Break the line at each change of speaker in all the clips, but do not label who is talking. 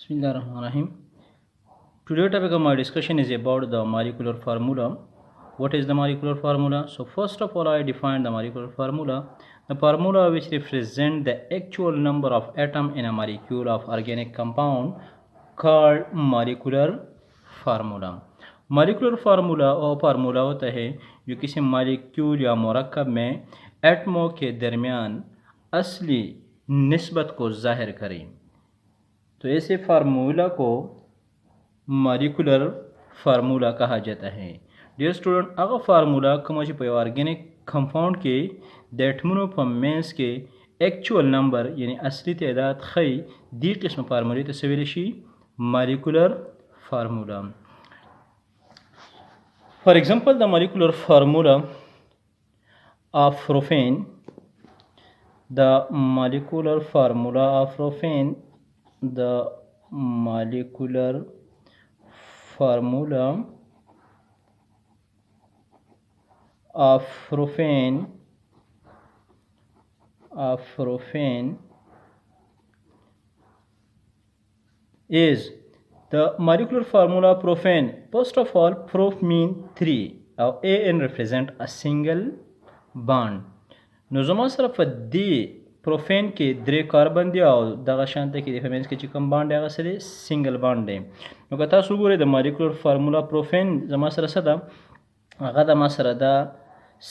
Bismillahirrahmanirrahim. Today topic of my discussion is about the molecular formula. What is the molecular formula? So first of all, I define the molecular formula. The formula which represent the actual number of atom in a molecule of organic compound called molecular formula. molecular formula वो फार्मूला होता है जो किसी मालिक्यूल या मरकब में एटमों के दरमियान असली निस्बत को ज़ाहिर करे। तो ऐसे फार्मूला को मॉलिक्यूलर फार्मूला कहा जाता है। डियर स्टूडेंट, अगर फार्मूला कमोजी पे ऑर्गेनिक कंपाउंड के डेटमनो पमेंस के एक्चुअल नंबर यानी असली तादाद खई दी किस्म फार्मूले तस्वीरशी molecular formula. For example, the molecular formula of propane, the molecular formula of propane, the molecular formula of propane is the molecular formula of propane. First of all, prop mean 3 or an represent a single bond. नज़मा सरफ दी propane के द्रे कार्बन दिया और दगा शांति की डिफरेंस के चिकम बॉन्ड है सरे सिंगल बॉन्ड है। नो कथा सुगुरे द मॉलिक्यूलर फार्मूला प्रोफेन जमा सर सदा अगदा मा सर दा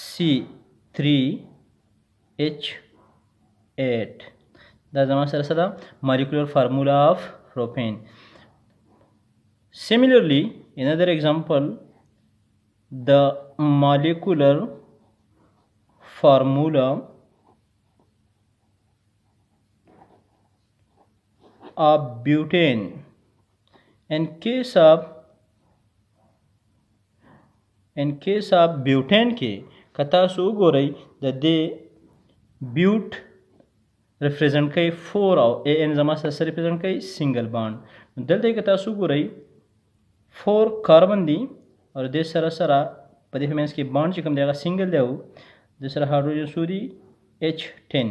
C3H8 दा जमा सर सदा molecular formula of propane. Similarly, another example, the molecular formula of butane. In case of butane के कथा सु गोरई द दे ब्यूट रिप्रेजेंट कई 4 और एन जमा से रिप्रेजेंट कई सिंगल बॉन्ड दल दे कथा सु गोरई 4 कार्बन दी और दे सरा सरा पदिफमेंस के बॉन्ड चिकम देगा सिंगल देऊ दूसरा हाइड्रोजन सूरी H10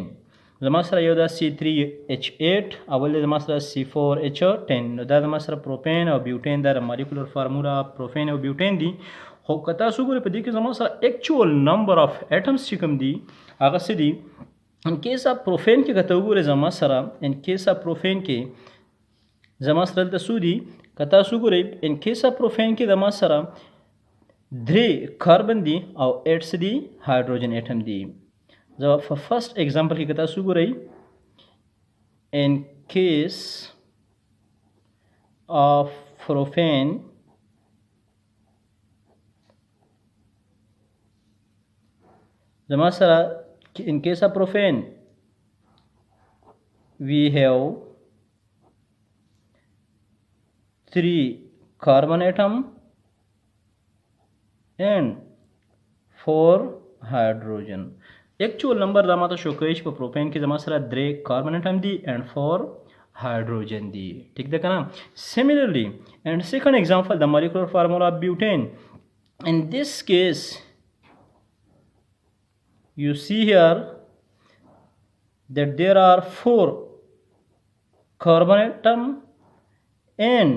जमासरा योदा C3H8 अवल जमासरा C4H10 दा जमासरा प्रोपेन और ब्यूटेन दा मॉलिक्यूलर फार्मूला प्रोपेन और ब्यूटेन दी हो कता सुगुरे पदी के जमासरा एक्चुअल नंबर ऑफ एटम्स चिकम दी आगा से दी इन केस ऑफ प्रोपेन के कतगुरे जमासरा इन केस ऑफ प्रोपेन के जमासरा तसुदी कता सुगुरे इन केस ऑफ प्रोपेन के जमासरा 3 कार्बन दी और 8 से दी हाइड्रोजन एटम दी। जब फर्स्ट एग्जांपल की कथा शुरू रही, इन केस ऑफ प्रोपेन जमा सरा in case of propane we have 3 carbon atom and 4 hydrogen. Actual number दामा तो शोकेश पर प्रोपेन की जमा सरा 3 कार्बन एटम दी एंड 4 हाइड्रोजन दी। ठीक देखा ना। Similarly and second example the molecular formula of butane. In this case you see here that there are 4 carbon atom and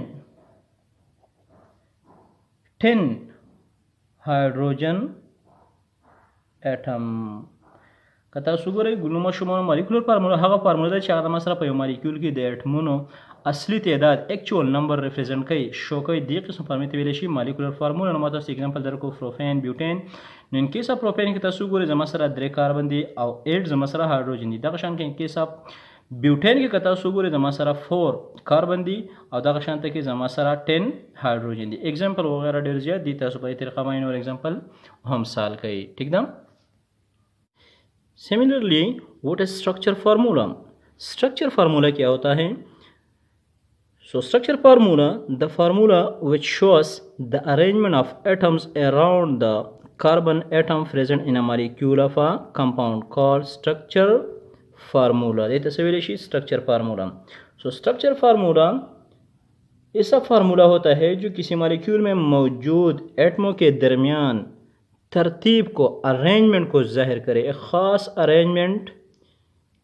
10 hydrogen atom। कथा सुगरे गुलुमा शुमा मॉलिक्यूलर फार्मूला हागा फार्मूला दा चार मसरा पे मॉलिक्यूल की डेट मोनो असली तादाद एक्चुअल नंबर रिप्रेजेंट कई शो कई दी किस्म फार्मूले वेलेशी मॉलिक्यूलर फार्मूला नमाता एग्जांपल दर को propane butane. In case of propane की तसुगरे जमासरा 3 कार्बन दी और 8 जमासरा हाइड्रोजन दी। दक्षान के केस ऑफ ब्यूटेन की कथा सुगरे जमासरा 4 कार्बन दी और दक्षान के जमासरा 10 हाइड्रोजन दी। एग्जांपल वगैरह डेर जिया दी तसु पे तरीका माइन और एग्जांपल हम साल कई। ठीक ना। Similarly, what is structure formula? Structure formula क्या होता है? So structure formula, the formula which shows the arrangement of atoms around the carbon atom present in a molecule of a compound called structure formula. ये तस्वीर है structure formula. So structure formula ऐसा फार्मूला होता है जो किसी मॉलिक्यूल में मौजूद एटमों के दरमियान तरतीब को अरेंजमेंट को ज़ाहिर करे। एक ख़ास अरेंजमेंट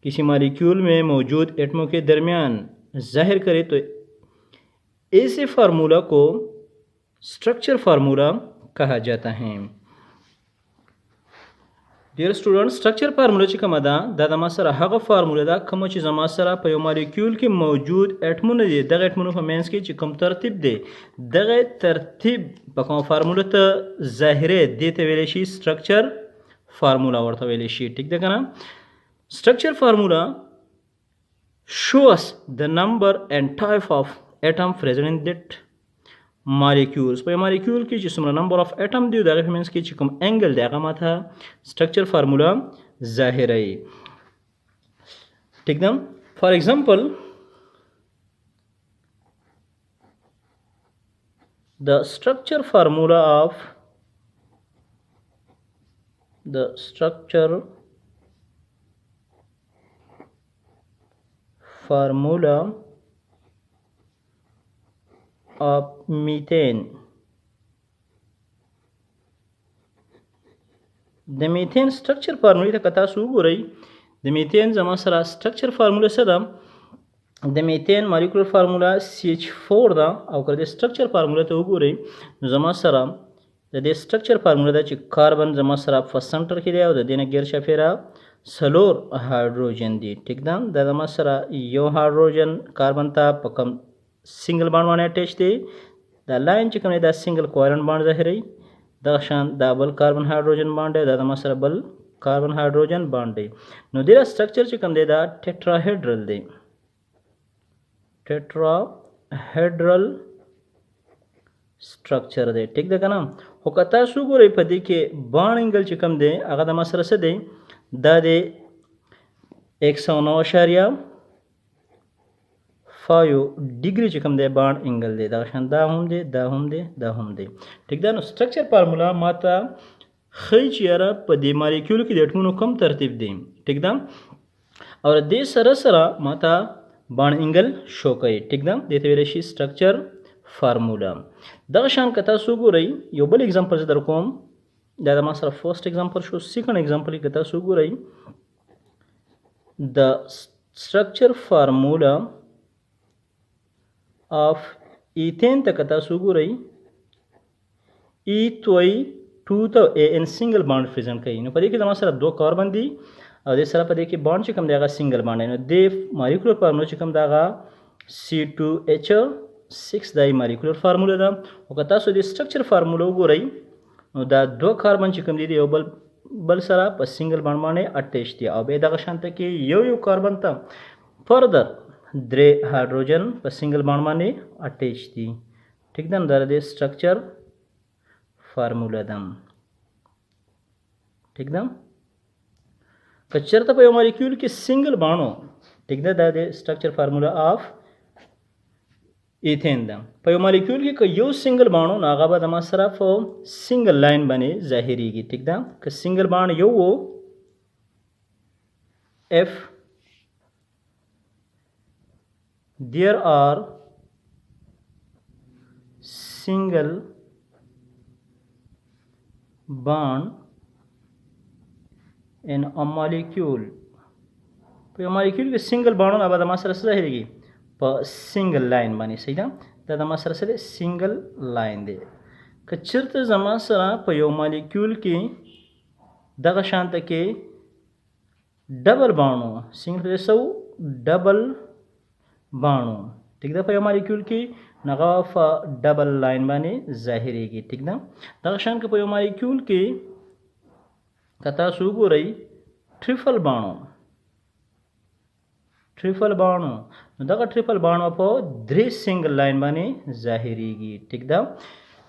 किसी मॉलिक्यूल में मौजूद एटमों के दरमियान ज़ाहिर करे तो ऐसे फार्मूला को स्ट्रक्चर फार्मूला कहा जाता है। Dear student, structure formula چې کومه ده د ما سره هغه فارموله ده کومه چې زما سره په یو مالیکول کې موجود اټمونه دي. دغه اټمونو په منځ کې چې کوم ترتیب دی دغه ترتیب په کوم فارموله ته ظاهره دي ته ویل شي سټرکچر فارمولا ورته ویل شي. ټیک ده کنه. سټرکچر فارمولا show us the number and type of atom present in that molecules. په مالیکول کې چې څومره نمبر اف اټم دی دغه په منځ کې چې کوم انګل دی هغه ماته سټرکچر فارمولا ظاهروي. ټیک ده. فار ایگزامپل the structure formula of methane. د میثین سټرکچر فارمولا ته کتا سو ګورئ. د میثین زما سره سټرکچر فارمولا څه ده؟ د میثین مالیکولر فارمولا CH4 ده او که د سټرکچر فارمولا ته وګورئ نو زما سره د دې سټرکچر فارمولا ده چې کاربن زما سره په سنټر کې دی او د دې نه غیر شافیره سلور هایدروجن دی. ټیک ده. د زما سره یو هایدروجن کاربن ته په کم سنگل بانډ باندې اٹیچ دی. دا لاین چې کوم دی دا سنگل کوالنٹ بانډ ظاهروي. دغه شان دا بل کاربن هایدروجن بانډ دی دا د سره بل کاربن هایدروجن بانډ دی. نو دغه سټرکچر چې کوم دی دا ټیټراهیډرل دی. ټیټراهیډرل سټرکچر دی. ټیک ده کنه. خو که تاسو ګورئ په دې کې بانډ انګل چې کوم دی هغه د سره څه دی دا دی 109.5 ډیګري چې کوم دی بانډ انګل دی. دغه شان دا هم دی دا هم دی دا هم دی. ټیک ده. نو سټرکچر فارمولا ماته ښیي چې یاره په دې مالیکول کې د اټمونو کوم ترتیب دی. ټیک ده. او دې سره سره ماته بانډ انګل شو کوي. ټیک ده. دې ته ویلی شي سټرکچر فارمولا. دغه شان که تاسو ګورئ یو بل اگزامپل زه در کوم. دا د ما سره فرست اگزامپل شو. سیکنډ اگزامپل کې که تاسو ګورئ د سټرکچر فارمولا of ethane ته که تاسو ګورئ E2 ته ان سنگل بانډ پریزنټ کوي. نو په دې کې زما سره دو کاربن دي او دې سره په دې کې بانډ چې کوم دی هغه سنگل بانډ دی. نو د مالیکولر فارمولا چې کوم دی هغه C2H6 دا مالیکولر فارمولا ده. او که تاسو د سټرکچر فارمولا وګورئ نو دا دو کاربن چې کوم دي یو بل سره په سنگل بانډ باندې اٹیچ دي او به دغه شانته کې یو کاربن ته فردر درې هایدروجن په سنگل بانډ باندې اٹیچ دي. ټیک ده. دا د سټرکچر فارمولا ده. ټیک ده. که چېرته په یو مالیکول کې سنگل بانډ ټیک ده دا د سټرکچر فارمولا آف ایثین ده. په یو مالیکول کې که یو سنگل بانډ نو هغه به د ما سره په سنگل لاین باندې ظاهریږي. ټیک ده. که سنگل بانډ یو و F there are single bond in a molecule. په یو مالیکول کې سنگل بانډونه به د ما سره څه ظاهریږي په سنگل لاین باندې. صحیح ده. دا د ما سره څه دی سنگل لاین دی. که چېرته زما سره په یو مالیکول کې دغه شانته کې ډبل بانډ سنگل په سو ډبل بانډو. ټیک ده. په یو مالیکول کې هغه په ډبل لاین باندې ظاهریږي. ټیک ده. دغه شان که په یو مالیکول کې که تاسو وګورئ ټریپل بانډ نو دغه ټریپل بانډ په درې سنگل لاین باندې ظاهریږي. ټیک ده.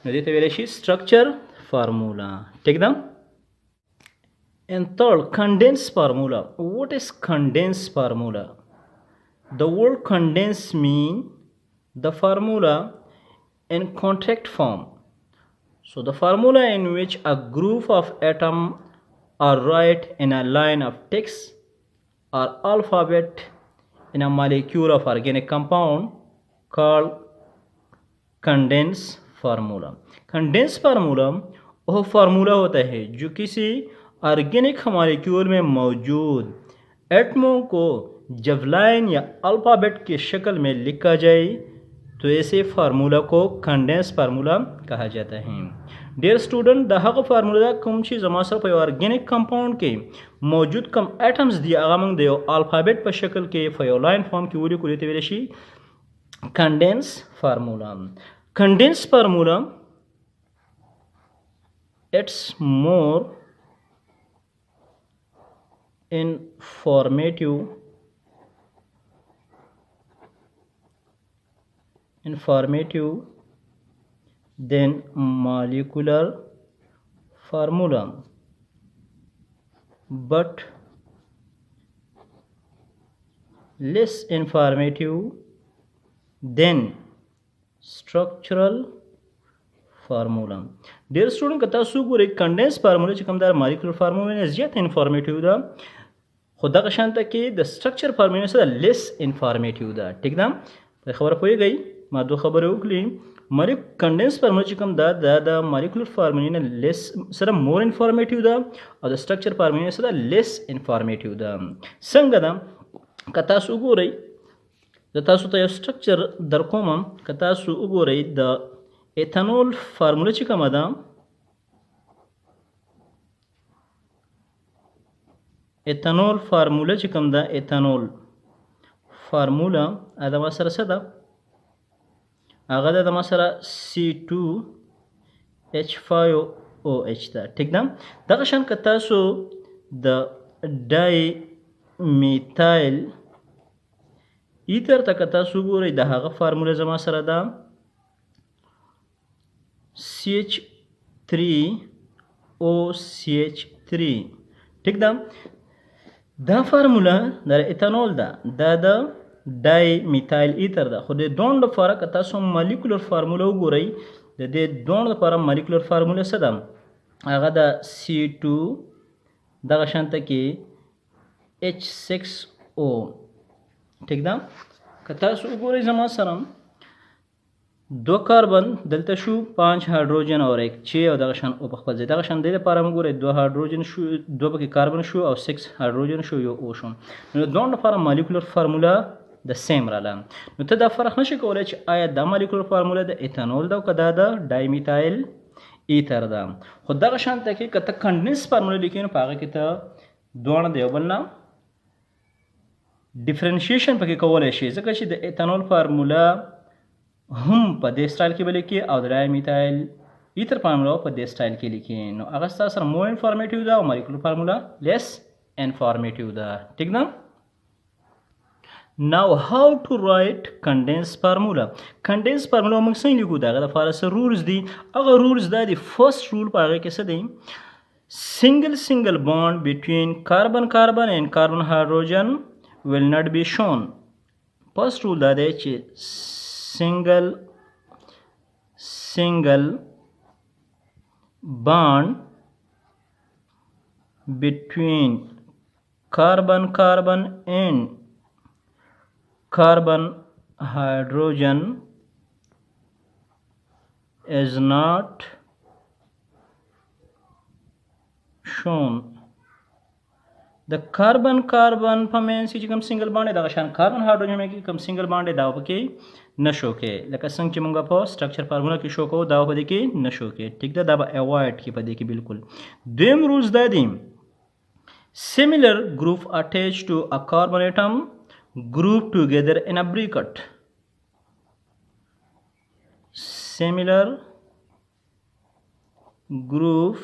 نو دې ته ویلی شي سټرکچر فارمولا. ټیک ده. And third, condensed formula. What is condensed formula? The word condense mean the formula in contract form. So the formula in which a group of atoms are write in a line of text or alphabet in a molecule of organic compound called condensed formula. Condensed formula वो फार्मूला होता है जो किसी organic molecule में मौजूद एटमों को जब लाइन या अल्फ़ाबेट की शक्ल में लिखा जाए तो ऐसे फार्मूला को कंडेंस फार्मूला कहा जाता है। डियर स्टूडेंट, द हक फार्मूला कम चीज जमा सर पे ऑर्गेनिक कंपाउंड के मौजूद कम एटम्स दिया आगामंग दे अल्फाबेट पर शक्ल के फयोलाइन फॉर्म की वली कुली तेवेशी condense formula. Condense formula it's more informative than molecular formula, but less informative than structural formula. Dear student कता सुगुर एक कंडेंस फार्मूला चिकमदार मॉलिक्यूलर फार्मूला ने ज्यादा इंफॉर्मेटिव दा खुदा का शांत कि द स्ट्रक्चर फार्मूला से लेस इंफॉर्मेटिव दा। ठीक ना, खबर हो गई मा दो खबर उकली मरी कंडेंस फार्मूला चिकम दा मॉलिक्यूलर फार्मूला ने लेस सर मोर इंफॉर्मेटिव दा और द स्ट्रक्चर फार्मूला से लेस इंफॉर्मेटिव दा। संग दा कता सुगुर द तासु ता स्ट्रक्चर दरकोम कता सुगुर द एथेनॉल फार्मूला चिकम दा एथेनॉल फार्मूला चिकम दा एथेनॉल फार्मूला अदा मसर सदा अगदा दा मसर C2H5OH दा। ठीक ना, दगशन कतासो द डाई मिथाइल ईथर तक कतासो गोरे द हागा फार्मूला जमा सर दा CH3OCH3। ठीक दा, दा फार्मूला दा एथेनॉल दा डाई मिथाइल ईथर दा खुद दोन दफारा कता सो मॉलिक्यूलर फार्मूला उगोरई दे दोन दफारा मॉलिक्यूलर फार्मूला सदा आगा दा C2 दा शांत के H6O। ठीक दा, कता सो उगोरई जमा सरम 2 कार्बन दलता शू 5 हाइड्रोजन और 1 6 और दगशान उपखपल जे दगशान दे पारा मगुरे 2 हाइड्रोजन शू 2 बके कार्बन शू और 6 हाइड्रोजन शू यो ओ शू नो दोन दफारा मॉलिक्यूलर फार्मूला द सेम राला नो त द फरक नशे कोले च आया the molecular formula the ethanol दा कदा द डाइमिथाइल ईथर दा खुद दगशान तक कत कंडेंस फार्मूला लिखिन पागे कि त दोन देवबलना डिफरेंशिएशन पके कोले शे जका च द एथेनॉल फार्मूला हम पदे स्टाइल के लिखिए और डाइमिथाइल ईथर फार्मूला पदे स्टाइल के लिखिए नो अगस्ता सर मोर इंफॉर्मेटिव दा मॉलिक्यूलर फार्मूला लेस इंफॉर्मेटिव दा। ठीक ना, now how to write condense formula. Condense formula हम सही लिखू दा द फारस रूल्स दी अगर रूल्स दा दी फर्स्ट रूल पागे के सदे single bond between carbon and carbon hydrogen will not be shown। First rule दा दे single bond between carbon and carbon hydrogen is not shown। The carbon फमेन सी कम सिंगल बॉन्ड है दशान कार्बन हाइड्रोजन में की कम single bond है दाव के न शो के लका संग चिमंगा पर स्ट्रक्चर फार्मूला की शो को दाव पदे के न शो के। ठीक दा दावा अवॉइड की पदे की बिल्कुल देम रूल्स दा दी similar group attach to a carbon atom group together in a bracket. Similar group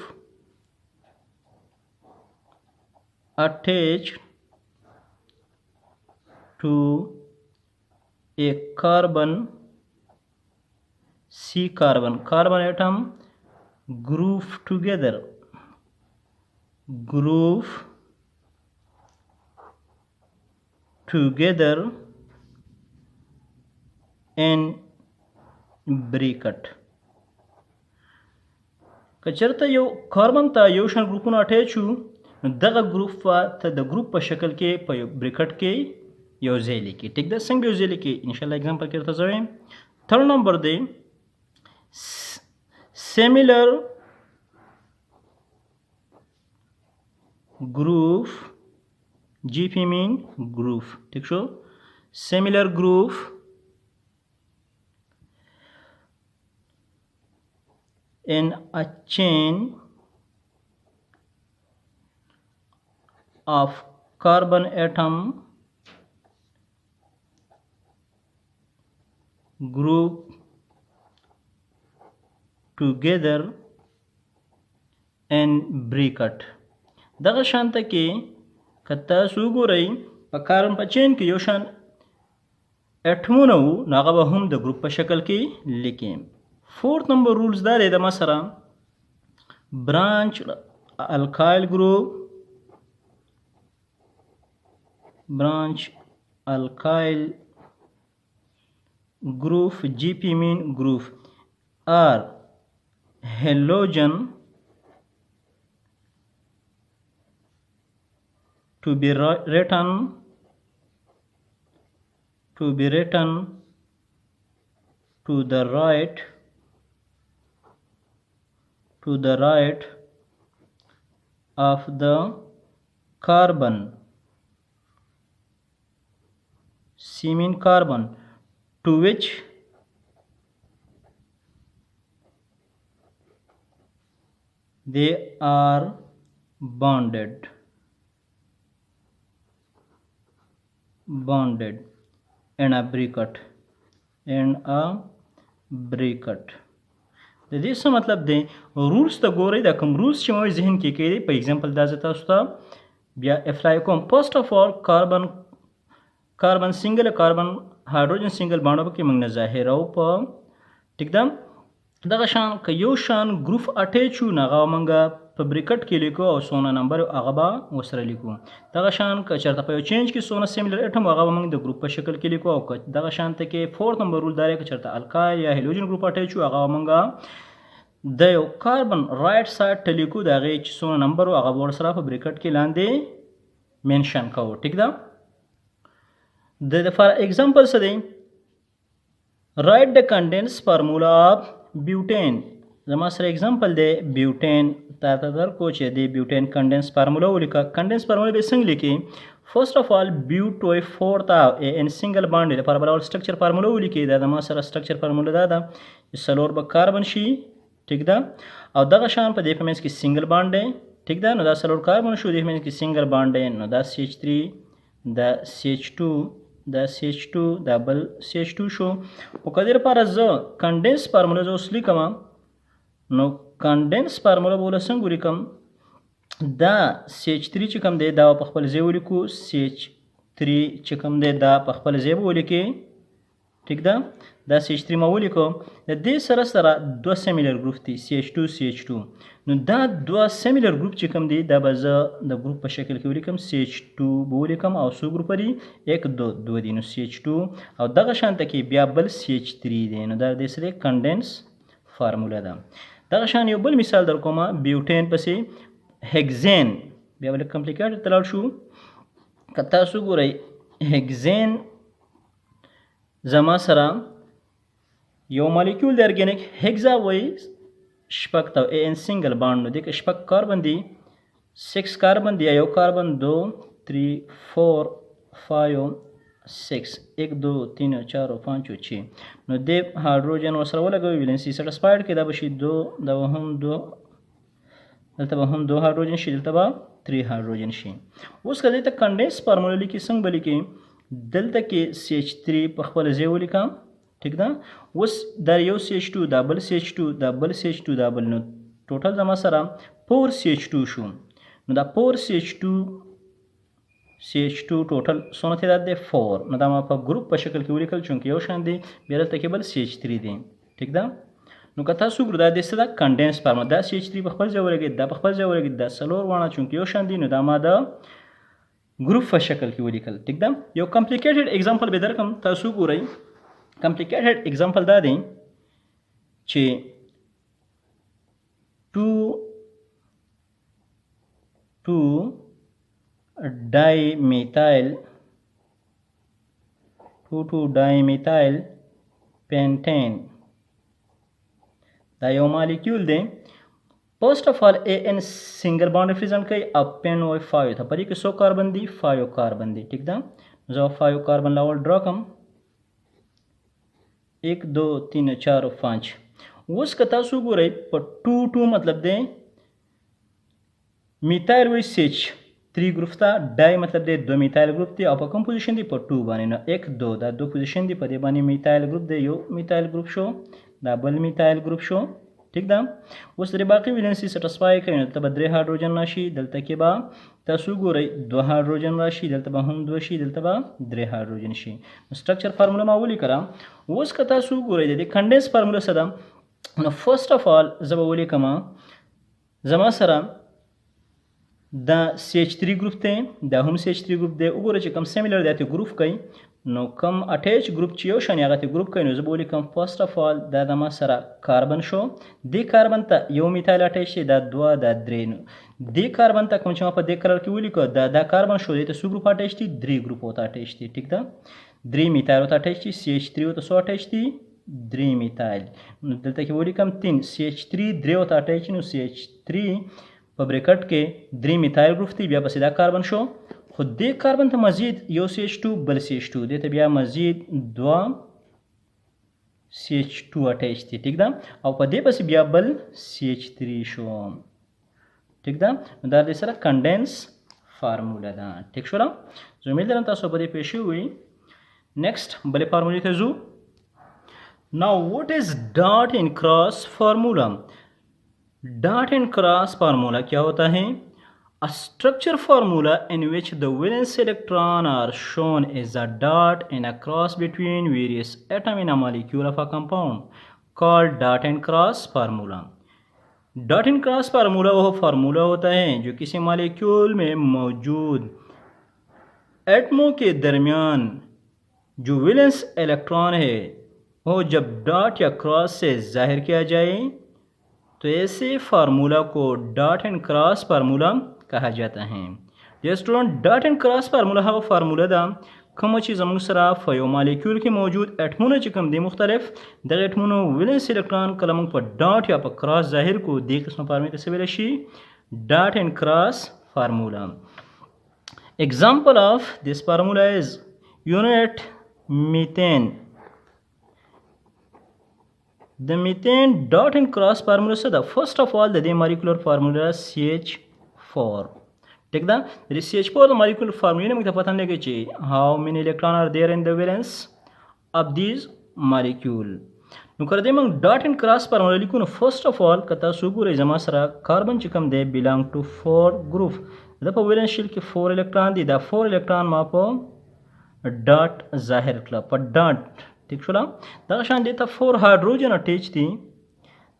attached to a carbon atom group together in bracket. कचरता यो कार्बन ता योशन ग्रुपन अटैच हूँ दगा ग्रुप ता द ग्रुप पर शक्ल के ब्रैकेट के योजेली की। ठीक दा संग योजेली की इंशाल्लाह एग्जांपल करता जाए। थर्ड नंबर दे similar group GP mean group. ठीक शो similar group in a chain of carbon atom group together and bracket. دغه شانته کې که تاسو وګورئ په کاربن په چین کې یو شان اټمونه وو نو هغه به هم د ګروپ په شکل کې لیکیم. فورث نمبر رولز دا دی د ما سره برانچ الکایل ګروپ branch alkyl group GP mean group are halogen to be written to the right of the carbon. C mean carbon, to which they are bonded in a bracket. د دې څه مطلب دی رولز ته ګورئ دا کوم رولز چې مو ذهن کې کړي په ایگزامپل دا زه تاسو ته بیا اپلای کوم. فرست اف آل کاربن سنگل کاربن هایدروجن سنگل باندې کې موږ نه ظاهرو په ټیک ده. دغه شان که یو شان ګروپ اٹیچ و نغه موږ په بریکټ کې لیکو او سونه نمبر هغه به وسره لیکو. دغه شان که چرته په یو چینج کې سونه سیمیلر اټم هغه موږ د ګروپ په شکل کې لیکو او دغه شان ته کې فورث نمبر رول دا که چرته الکایل یا هیلوجن ګروپ اٹیچ و هغه موږ د یو کاربن رائټ سایډ ته لیکو دغه چې سونه نمبر هغه ورسره په بریکټ کې لاندې منشن کوو. ټیک ده. فار example څه دی write the condensed formula of butane. زما سره example دی butane تا ته درکو چې دی butane condensed formula ولیکه. condensed formula به څنګه لیکي first of all but to a fourth of an single bond لپاره بل structure formula ولیکي. دا زما سره structure formula دا ده څلور به کاربن شي. ټیک ده. او دغه شان په دې په منځ کې single bond دی. ټیک ده. نو دا څلور کاربن شو دې په منځ کې single bond دی. نو دا CH3 دا CH2 دا CH2 دا بل CH2 شو. او کدی لپاره زه کنډنس فارمولا زه اوس لیکم نو کنډنس فارمولا بوله څنګه ولیکم دا CH3 چې کوم دی دا په خپل ځای ولیکو CH3 چې کوم دی دا په خپل ځای ولیکي. ټیک ده. دا CH3 ما ولیکو د دې سره سره دوه سیمیلر ګروپ دي CH2 نو دا دوه سیمیلر ګروپ چې کوم دي دا به زه د ګروپ په شکل کې ولیکم CH2 به ولیکم او څو ګروپ دي 1 2 دي نو CH2 او دغه شانته کې بیا بل CH3 دی. نو دا د سره کنډنس فارمولا ده. دغه شان یو بل مثال در کومه بیوټین پسې هیگزین بیا ول کمپلیکیټ تلل شو. که تاسو ګورئ هیگزین زما سره یو مالیکول د ارګانیک هیگزا وای شپږ ته ان سنگل باند نو د شپږ کاربن دی 6 کاربن دی یو کاربن 2 3 4 5 6 1 2 3 4 5 6 نو د هایدروجن وسره ولګوي ویلنسي سټیسفاید کې دا بشي 2 دا هم 2 دلته به هم 2 هایدروجن شي دلته به 3 هایدروجن شي. اوس کله ته کنډنس فارمولا لیکي څنګه بلیکي دلته کې CH3 په خپل ځای ولیکم. ٹھیک ده. اوس دا یو CH2 دا بل CH2 دا بل CH2 دا بل نو ټوټل زما سره 4 CH2 شو. نو دا 4 CH2 ټوټل څونه تعداد دی 4 نو دا ما په ګروپ په شکل کې ولیکل چونکه یو شان دی بیا دلته کې بل CH3 دی. ٹھیک ده. نو که تاسو ګورئ دا د څه دا کنډنس فارمولا دا CH3 په خپل ځای ولګید دا په خپل ځای ولګید دا څلور وانه چونکه یو شان دی نو دا ما د ګروپ په شکل کې ولیکل. ټیک ده. یو کمپلیکیټډ اگزامپل به درکم تاسو ګورئ. کمپلیکیټډ اگزامپل دا دی چې 2,2-dimethyl pentane دا یو مالیکول دی. فرست اف آل ان سنگل بانډ ریپرزینټ کوي او پن وای 5 ته پدې کې 100 کاربن دی 5 کاربن دی. ٹھیک ده. زه 5 کاربن لاول ډرا کوم 1 2 3 4 5. اوس که تاسو ګورئ په 2 مطلب دی میتایل وایي CH3 ګروپ ته، ډای مطلب دی 2 میتایل ګروپ دی او په کوم پوزیشن دی په 2 باندې. نو 1 2 دا 2 پوزیشن دی، په دې باندې میتایل ګروپ دی، یو میتایل ګروپ شو، دا بل میتایل ګروپ شو. ٹھیک ده. اوس د باقي ویلنسي سټسفای کوي، نو دلته به 3 هایدروجن راشي، دلته کې به تاسو ګورئ 2 هایدروجن راشي، دلته به هم 2 شي، دلته به 3 هایدروجن شي. سټرکچر فارمولا ما ولیکله. اوس که تاسو ګورئ د کنډنس فارمولا څه ده، نو فرست اف آل زه به ولیکم زما سره دا CH3 ګروپ دی، دا هم CH3 ګروپ دی. وګوره چې کوم سیمیلر دی ته ګروپ کوي، نو کوم اټیچ ګروپ چې یو شان هغه ته ګروپ کوي، نو زه به ولیکم فرست اف آل دا د ما سره کاربن شو، دې کاربن ته یو میتایل اټیچ دی، دا 2 دا 3. نو دې کاربن ته کوم چې ما په دې کلر کې ولیکو دا کاربن شو، دې ته څو ګروپ اټیچ دي، 3 ګروپ ورته اټیچ دي. ټیک ده. 3 میتایل ورته اټیچ دي، CH3 ورته څو اټیچ دي، 3 میتایل. نو دلته کې ولیکم 3 CH3 3 ورته اټیچ، نو CH3 په بریکټ کې 3 میتایل ګروپ دی، بیا پسې دا کاربن شو، خو دې کاربن ته مزید یو CH2 بل CH2، دې ته بیا مزید 2 CH2 اټیچ دي. ټیک ده. او په دې پسې بیا بل CH3 شو. ټیک ده. نو دا د سره کنډنس فارمولا ده. ټیک شو. زه امید لرم تاسو په دې پوه شوي وئ. نیکسٹ بلې فارمولې ته ځو. Now what is dot and cross formula? Dot and cross formula क्या होता है? A structure formula in which the valence electron are shown as a dot and a cross between various atoms in a molecule of a compound called dot and cross formula. Dot and cross formula वो फार्मूला होता है जो किसी मॉलिक्यूल में मौजूद एटमों के दरमियान जो वैलेंस इलेक्ट्रॉन है वो जब डॉट या क्रॉस से जाहिर किया जाए तो ऐसे formula co dot and cross formula कहा जाता है. ये student dot and cross formula هغه فارمولا ده کوم چې زموږ سره په یو مالیکول کې موجود اټمونه چې کوم دي مختلف دغه اټمونو ویلنس الکترون کله موږ په ډاټ یا په کراس ظاهر کو دې قسمه فارمولا ته ویل شي ډاټ اینڈ کراس فارمولا. example of this formula is unit methane. The methane dot and cross formula so the first of all the molecular formula CH4. ٹھیک ده. د CH4 د molecular formula نه موږ ته پته نه لګي چې how many electron are there in the valence of these molecule. نو کله دې موږ dot and cross formula لیکو نو first of all که تاسو ګورئ زما سره کاربن چې کوم دی belong to 4 group د په valence shell کې 4 electron دي. دا 4 electron ما په dot ظاهر کړه په dot. ٹھیک شو. دغه شان دې ته 4 هایدروجن اټیچ دي،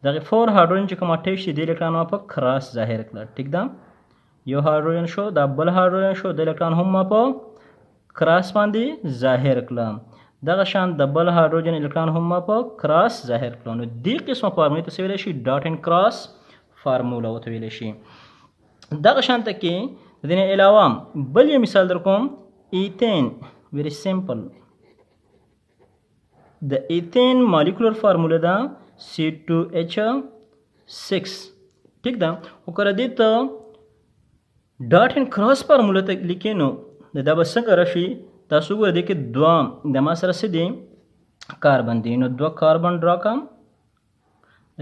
دغه 4 هایدروجن چې کوم اټیچ دي د الکترون ما په کراس ظاهر کړه. ٹھیک ده. یو هایدروجن شو، دا بل هایدروجن شو، د الکترون هم ما په کراس باندې ظاهر کړه. دغه شان د بل هایدروجن الکترون هم ما په کراس ظاهر کړه. نو دې قسمه فارمولا ته ویل شي ډاټ اینڈ کراس فارمولا وته ویل شي. دغه شان ته کې د دې علاوه بل یو مثال در کوم ایثین. ویری سمپل. د ایثین مالیکولر فارمولا ده C2H6. ٹھیک ده. او کله دې ته ډاټ اینڈ کراس فارمولا ته لیکې نو دا به څنګه راشي؟ تاسو ګورئ دې کې دوه د ما سره څه دي کاربن دي، نو 2 کاربن ډرا کړم.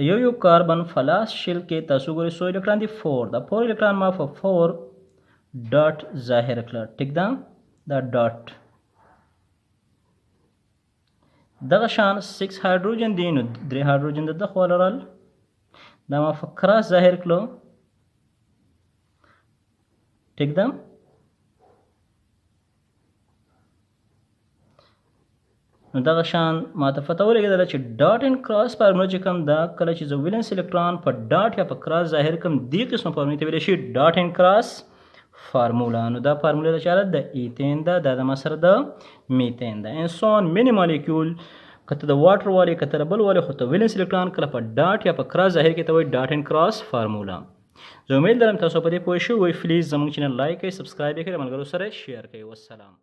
یو کاربن فلاس شیل کې تاسو ګورئ 100 الکترون دي 4. دا 4 الکترون ما په 4 ډاټ ظاهر کړه. ټیک ده. دا ډاټ دغه شان 6 هایدروجن دي، نو 3 هایدروجن د خوا لرل دا ما په کراس ظاهر کړو. ٹھیک ده. نو دغه شان ما ته پته ولګېدله چې ډاټ اینډ کراس فارمولا چې کوم ده کله چې زه ویلنس الکترون په ډاټ یا په کراس ظاهر کوم دې قسمه فارمولا ته ویلی شي ډاټ اینډ کراس فارمولا. نو دا فارمولا د چاره د ایثین ده، دا د ما سره د میثین ده. and so on many molecule کته د واټر والی کته د بل والی خو ته ویلنس الکترون کله په ډاټ یا په کراس ظاهر کې ته وایي ډاټ اینډ کراس فارمولا. زه امید لرم تاسو په دې پوه شوئ. پلیز زموږ چینل لایک کړئ، سبسکرایب یې کړئ، ملګرو سره شیر کړئ. والسلام.